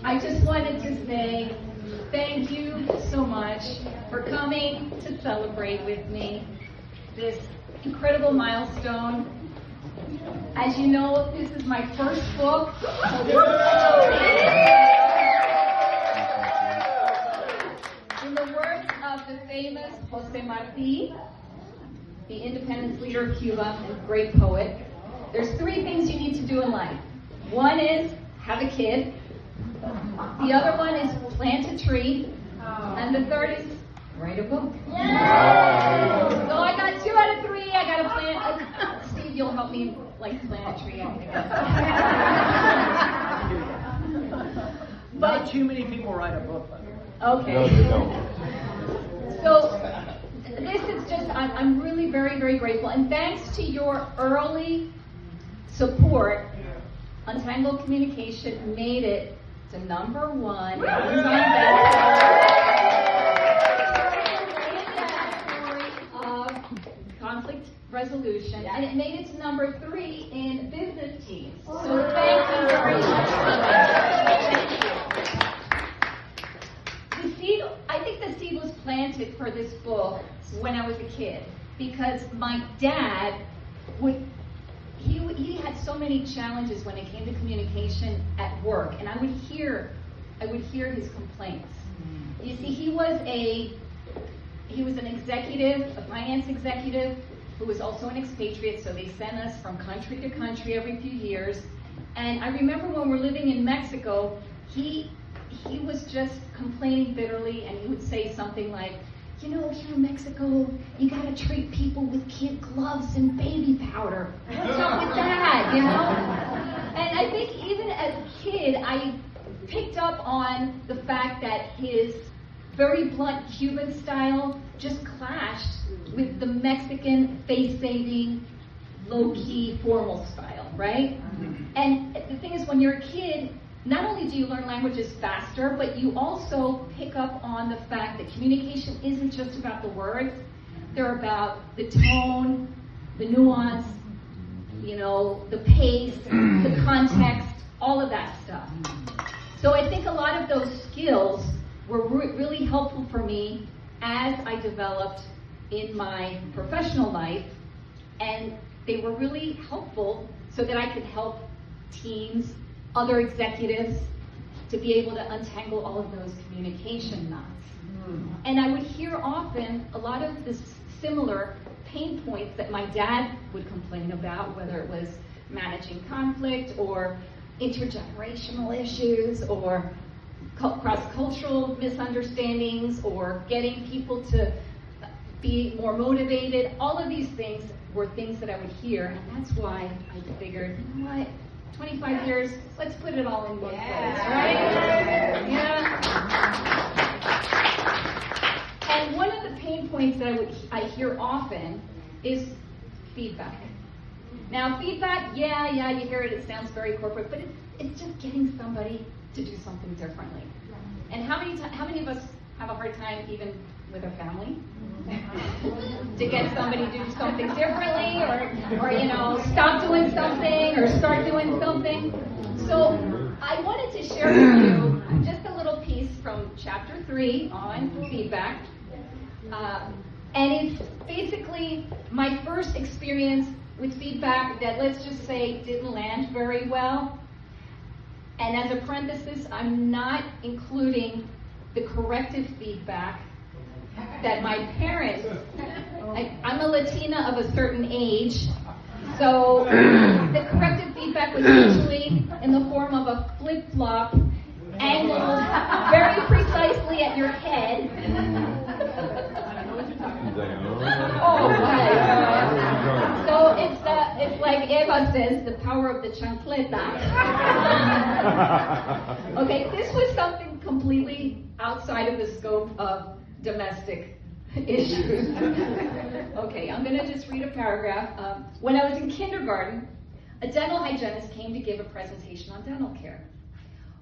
I just wanted to say thank you so much for coming to celebrate with me this incredible milestone. As you know, this is my first book. So this is in the words of the famous Jose Marti, the independence leader of Cuba and great poet, there's 3 things you need to do in life. One is have a kid. The other one is plant a tree. And the third is write a book. Yeah. So I got 2 out of 3. I got to plant. Steve, you'll help me plant a tree, I guess. Not too many people write a book. Okay. No, they don't. So this is just, I'm really very, very grateful. And thanks to your early support, Untangling Communication made it to #1 Amazon category of conflict resolution, and it made it to #3 in business teams. So thank you very much for that. The seed, I think the seed was planted for this book when I was a kid, because my dad he had so many challenges when it came to communication at work, and I would hear his complaints. You see, he was an executive, a finance executive, who was also an expatriate, so they sent us from country to country every few years. And I remember when we were living in Mexico, he was just complaining bitterly, and he would say something like, you know, here in Mexico, you gotta treat people with kid gloves and baby powder. What's up with that, you know? And I think even as a kid, I picked up on the fact that his very blunt Cuban style just clashed with the Mexican face-saving, low-key, formal style, right? And the thing is, when you're a kid, not only do you learn languages faster, but you also pick up on the fact that communication isn't just about the words. They're about the tone, the nuance, you know, the pace, the context, all of that stuff. So I think a lot of those skills were really helpful for me as I developed in my professional life, and they were really helpful so that I could help teams, other executives, to be able to untangle all of those communication knots. And I would hear often a lot of the similar pain points that my dad would complain about, whether it was managing conflict or intergenerational issues or cross-cultural misunderstandings or getting people to be more motivated. All of these things were things that I would hear, and that's why I figured, you know what, 25 years, let's put it all in one place, right? Yeah. And one of the pain points that I hear often is feedback. Now, feedback, yeah, you hear it, it sounds very corporate, but it's just getting somebody to do something differently. And how many of us have a hard time even with our family to get somebody to do something differently, or you know, stop doing something or start doing something? So I wanted to share with you just a little piece from chapter 3 on feedback. And it's basically my first experience with feedback that, let's just say, didn't land very well. And as a parenthesis, I'm not including the corrective feedback that my parents, I'm a Latina of a certain age, so the corrective feedback was usually in the form of a flip-flop angled very precisely at your head. Oh, right. So it's like Eva says, the power of the chancleta. Okay, this was something completely outside of the scope of domestic issues. Okay, I'm going to just read a paragraph. When I was in kindergarten, a dental hygienist came to give a presentation on dental care.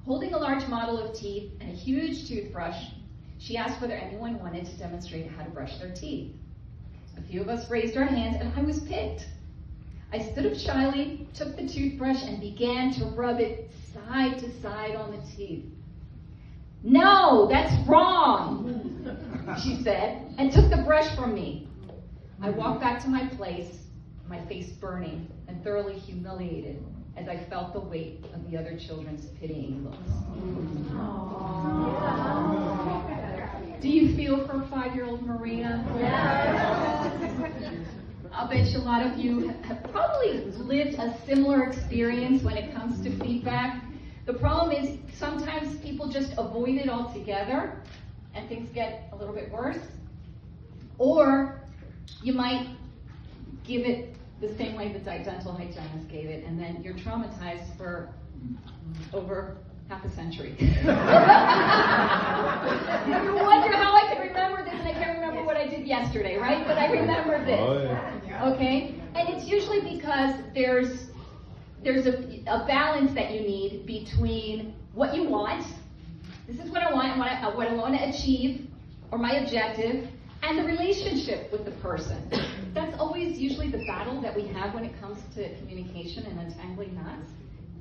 Holding a large model of teeth and a huge toothbrush, she asked whether anyone wanted to demonstrate how to brush their teeth. A few of us raised our hands, and I was picked. I stood up shyly, took the toothbrush, and began to rub it side to side on the teeth. "No, that's wrong," she said, and took the brush from me. I walked back to my place, my face burning and thoroughly humiliated as I felt the weight of the other children's pitying looks. Do you feel for 5-year-old Maria? I'll bet you a lot of you have probably lived a similar experience when it comes to feedback. The problem is sometimes people just avoid it altogether and things get a little bit worse. Or you might give it the same way the dental hygienist gave it, and then you're traumatized for over half a century. You wonder how I can remember this, and I can't remember what I did yesterday, right? But I remember this. Oh, yeah. Okay? And it's usually because there's a balance that you need between what you want, this is what I want, and what I want to achieve, or my objective, and the relationship with the person. That's always usually the battle that we have when it comes to communication and untangling knots.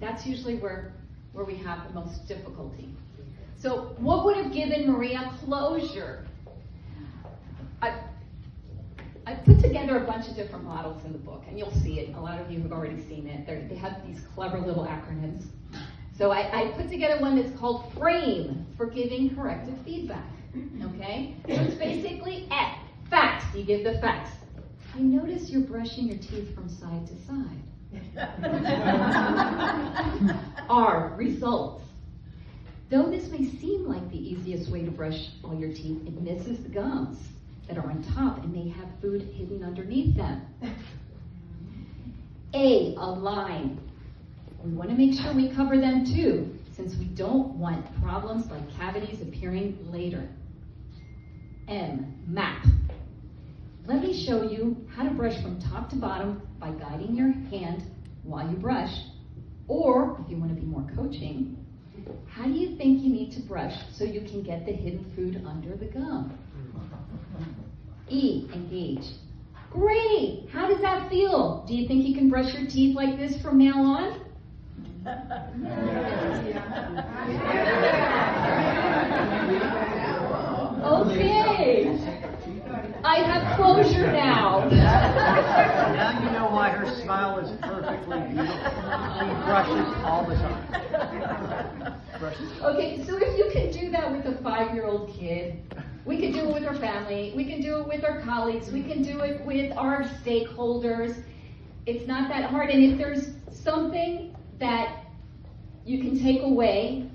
That's usually where we have the most difficulty. So what would have given Maria closure? I put together a bunch of different models in the book, and you'll see it. A lot of you have already seen it. They have these clever little acronyms. So I put together one that's called FRAME, for giving corrective feedback. Okay? So it's basically F, facts. You give the facts. I notice you're brushing your teeth from side to side. R, results. Though this may seem like the easiest way to brush all your teeth, it misses the gums that are on top and may have food hidden underneath them. A, align. We want to make sure we cover them too, since we don't want problems like cavities appearing later. M, map. Let me show you how to brush from top to bottom by guiding your hand while you brush. Or, if you want to be more coaching, how do you think you need to brush so you can get the hidden food under the gum? E, engage. Great! How does that feel? Do you think you can brush your teeth like this from now on? Okay. I have closure now. Now you know why her smile is perfectly beautiful. She brushes all the time. Okay, so if you can do that with a 5-year-old kid, we can do it with our family, we can do it with our colleagues, we can do it with our stakeholders. It's not that hard, and if there's something that you can take away,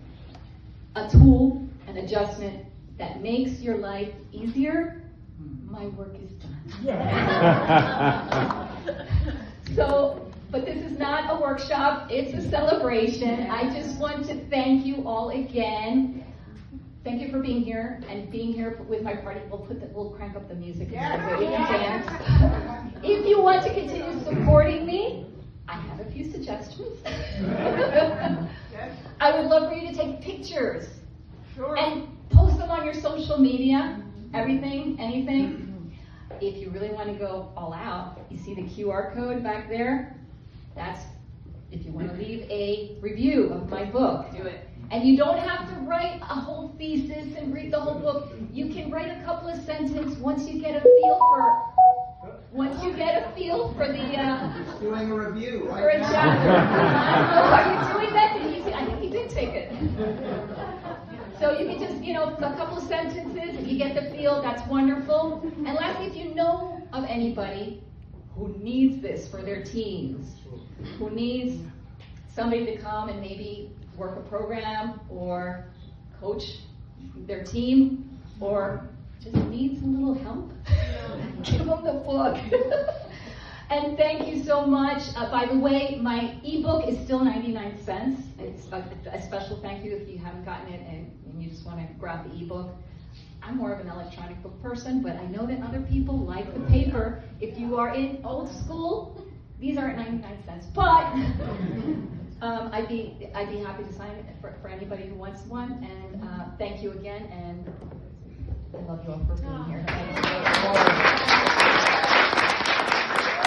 a tool, an adjustment that makes your life easier, my work is done. So, but this is not a workshop, it's a celebration. I just want to thank you all again. Thank you for being here and being here with my party. We'll crank up the music and we can dance. If you want to continue supporting me, I have a few suggestions. I would love for you to take pictures and post them on your social media, everything, anything. If you really want to go all out, you see the QR code back there? That's if you want to leave a review of my book. Do it. And you don't have to write a whole thesis and read the whole book. You can write a couple of sentences once you get a feel for the doing a review right for a now. chapter. Are you doing that? I think he did take it. So you can just, a couple of sentences, if you get the feel, that's wonderful. And lastly, if you know of anybody who needs this for their teams, who needs somebody to come and maybe work a program or coach their team or just needs a little help, give them the book. And thank you so much. By the way, my ebook is still 99 cents. It's a special thank you if you haven't gotten it and you just want to grab the ebook. I'm more of an electronic book person, but I know that other people like the paper. If you are in old school, these are at 99 cents. But I'd be happy to sign it for anybody who wants one. And thank you again, and I love you all for being here.